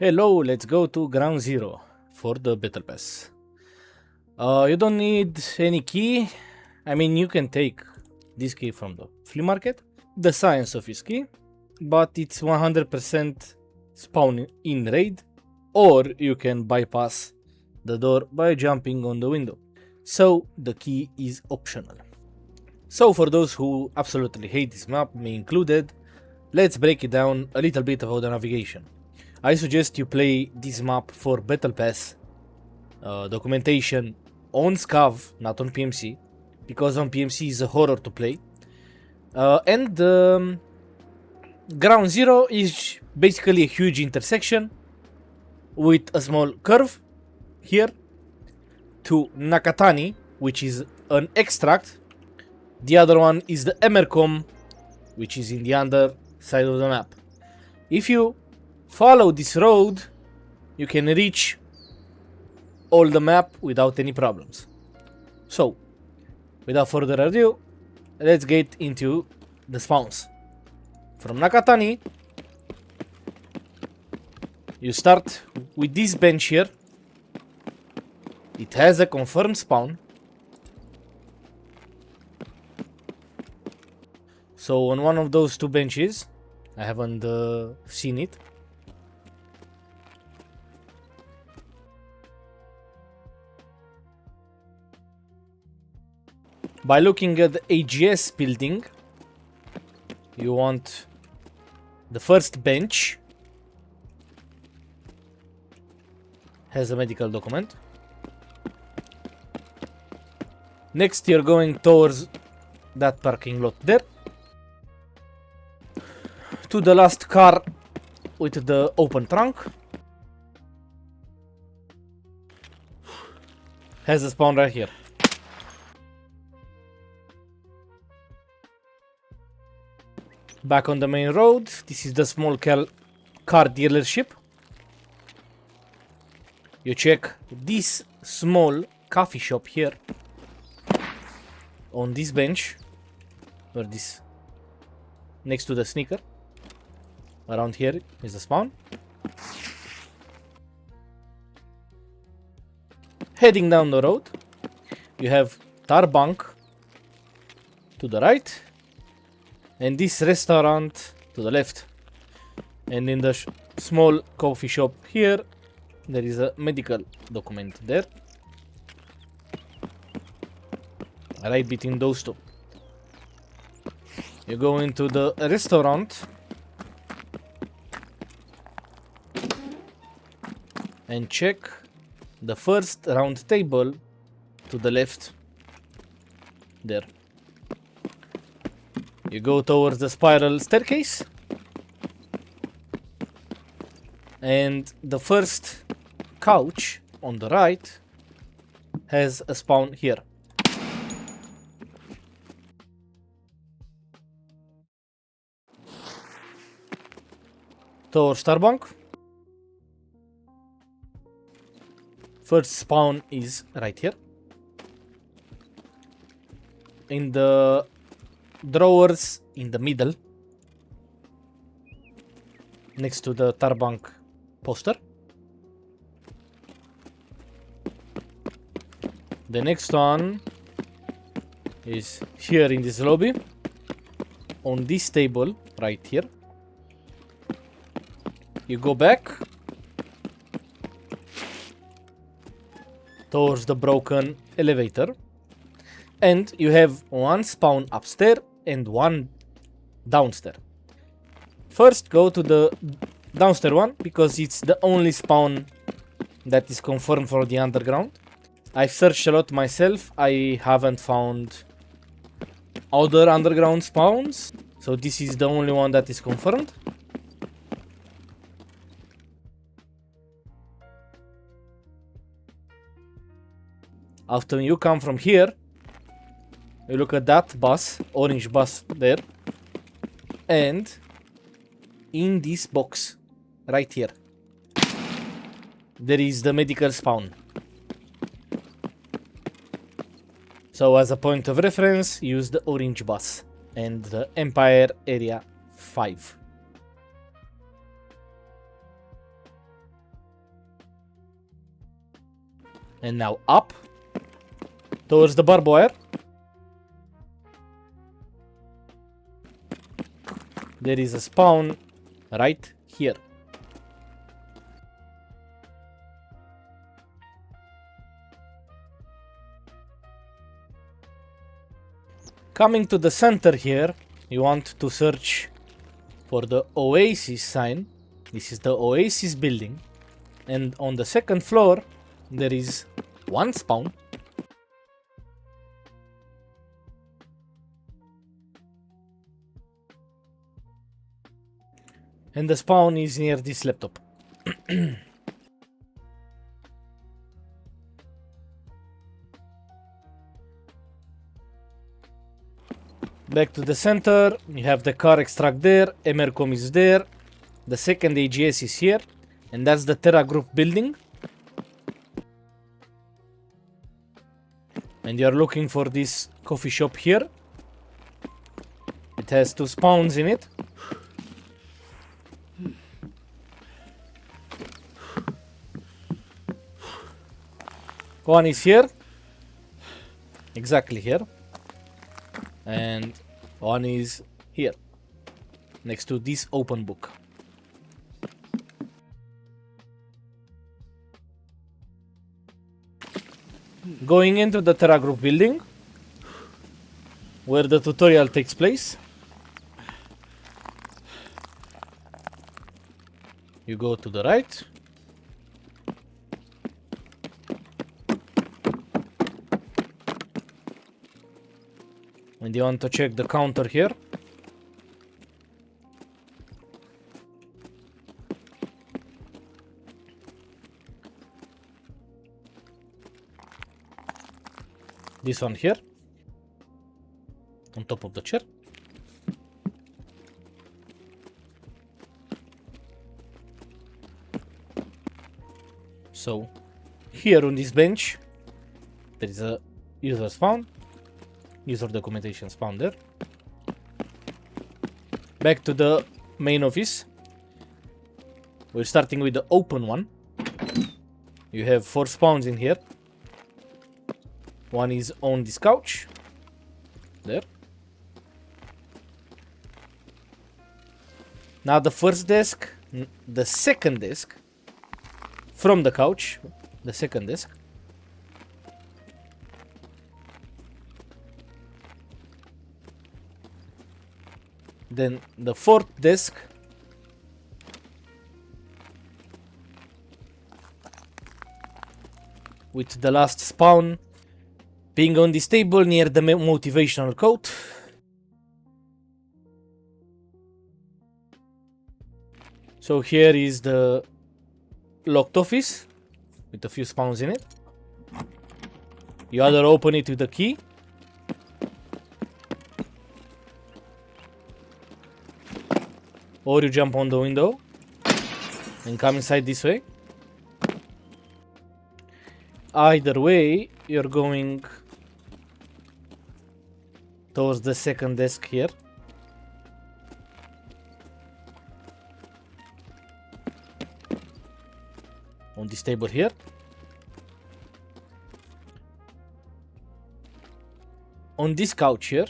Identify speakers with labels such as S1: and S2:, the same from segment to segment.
S1: Hello, let's go to ground zero for the Battlepass. You don't need any key. I mean, you can take this key from the flea market, the science of his key, but it's 100% spawn in raid, or you can bypass the door by jumping on the window. So the key is optional. So for those who absolutely hate this map, me included, let's break it down a little bit about the navigation. I suggest you play this map for Battlepass documentation on SCAV, not on PMC, because on PMC is a horror to play. And ground zero is basically a huge intersection with a small curve here to Nakatani, which is an extract. The other one is the Emercom, which is in the other side of the map. If you follow this road, you can reach all the map without any problems. So, without further ado, let's get into the spawns. From Nakatani, you start with this bench here. It has a confirmed spawn. So on one of those two benches, I haven't seen it. By looking at the AGS building, you want the first bench has a medical document. Next, you're going towards that parking lot there, to the last car with the open trunk. Has a spawn right here. Back on the main road, this is the small car dealership. You check this small coffee shop here on this bench, or this next to the sneaker. Around here is the spawn. Heading down the road, you have Tarbank to the right, and this restaurant to the left. And in the small coffee shop here, there is a medical document there. Right between those two. You go into the restaurant and check the first round table to the left there. You go towards the spiral staircase, and the first couch on the right has a spawn here. Towards Tarbank, first spawn is right here. In the drawers in the middle, next to the Tarbank poster. The next one is here in this lobby, on this table right here. You go back towards the broken elevator, and you have one spawn upstairs and one downstairs. First, go to the downstairs one because it's the only spawn that is confirmed for the underground. I've searched a lot myself. I haven't found other underground spawns, so this is the only one that is confirmed. After you come from here, you look at that bus, orange bus there, and in this box right here, there is the medical spawn. So as a point of reference, use the orange bus and the Empire Area 5. And now up towards the barbed wire. There is a spawn right here. Coming to the center here, you want to search for the Oasis sign. This is the Oasis Building. And on the second floor, there is one spawn. And the spawn is near this laptop. Back to the center, you have the car extract there, Emercom is there, the second AGS is here, and that's the Terragroup building. And you're looking for this coffee shop here. It has 2 spawns in it. One is here, exactly here, and one is here, next to this open book. Going into the Terragroup building, where the tutorial takes place, you go to the right. And you want to check the counter here. This one here, on top of the chair. So, here on this bench, there is a user spawn. User documentation spawn there. Back to the main office. We're starting with the open one. You have 4 spawns in here. One is on this couch. There. Now the first desk, the second desk. From the couch, the second desk. Then the 4th desk. With the last spawn being on this table near the motivational quote. So here is the locked office with a few spawns in it. You either open it with a key, or you jump on the window and come inside this way. Either way, you're going towards the second desk here. On this table here. On this couch here.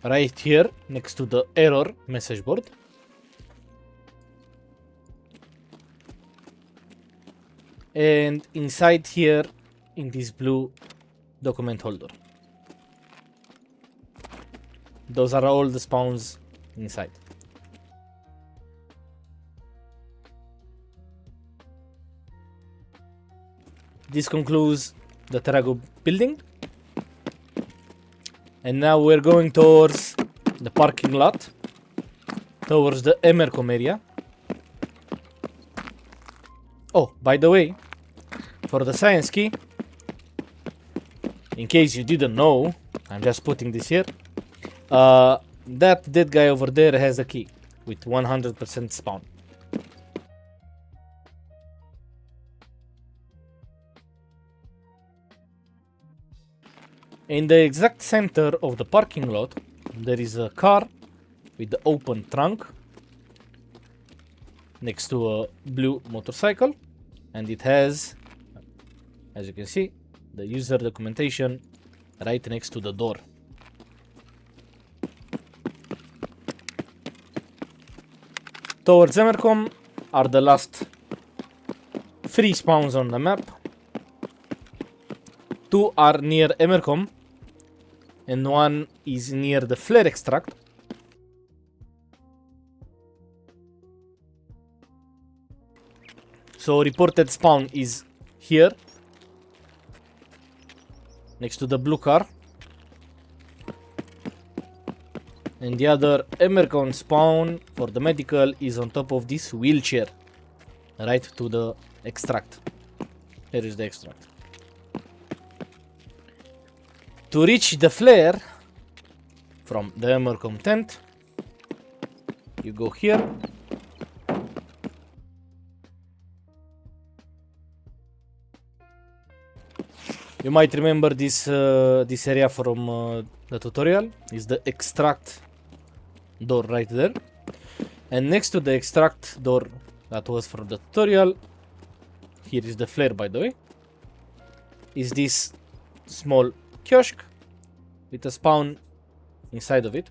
S1: Right here, next to the error message board. And inside here, in this blue document holder. Those are all the spawns inside. This concludes the Terragroup building. And now we're going towards the parking lot, towards the Emercom area. Oh, by the way, for the science key, in case you didn't know, I'm just putting this here. That dead guy over there has a key with 100% spawn. In the exact center of the parking lot, there is a car with the open trunk. next to a blue motorcycle, and it has, as you can see, the user documentation right next to the door. Towards Emercom are the last 3 spawns on the map. 2 are near Emercom, and 1 is near the flare extract. So reported spawn is here, next to the blue car. And the other Emercom spawn for the medical is on top of this wheelchair, right to the extract. Here is the extract. To reach the flare from the Emercom tent, you go here. You might remember this this area from the tutorial. Is the extract door right there, and next to the extract door that was from the tutorial, here is the flare, by the way, is this small kiosk with a spawn inside of it.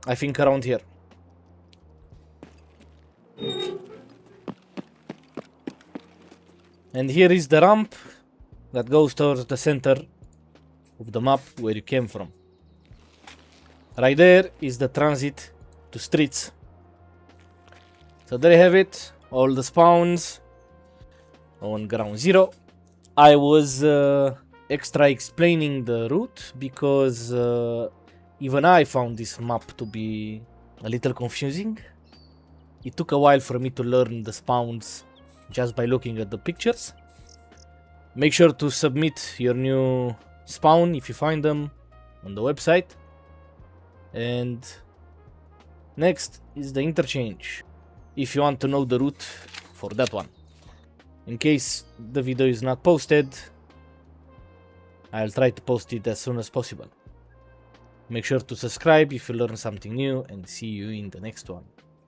S1: I think around here. And here is the ramp that goes towards the center of the map where you came from. Right there is the transit to streets. So there you have it, all the spawns on ground zero. I was extra explaining the route because even I found this map to be a little confusing. It took a while for me to learn the spawns just by looking at the pictures. Make sure to submit your new spawn if you find them on the website. And next is the interchange, if you want to know the route for that one. In case the video is not posted, I'll try to post it as soon as possible. Make sure to subscribe if you learn something new, and see you in the next one.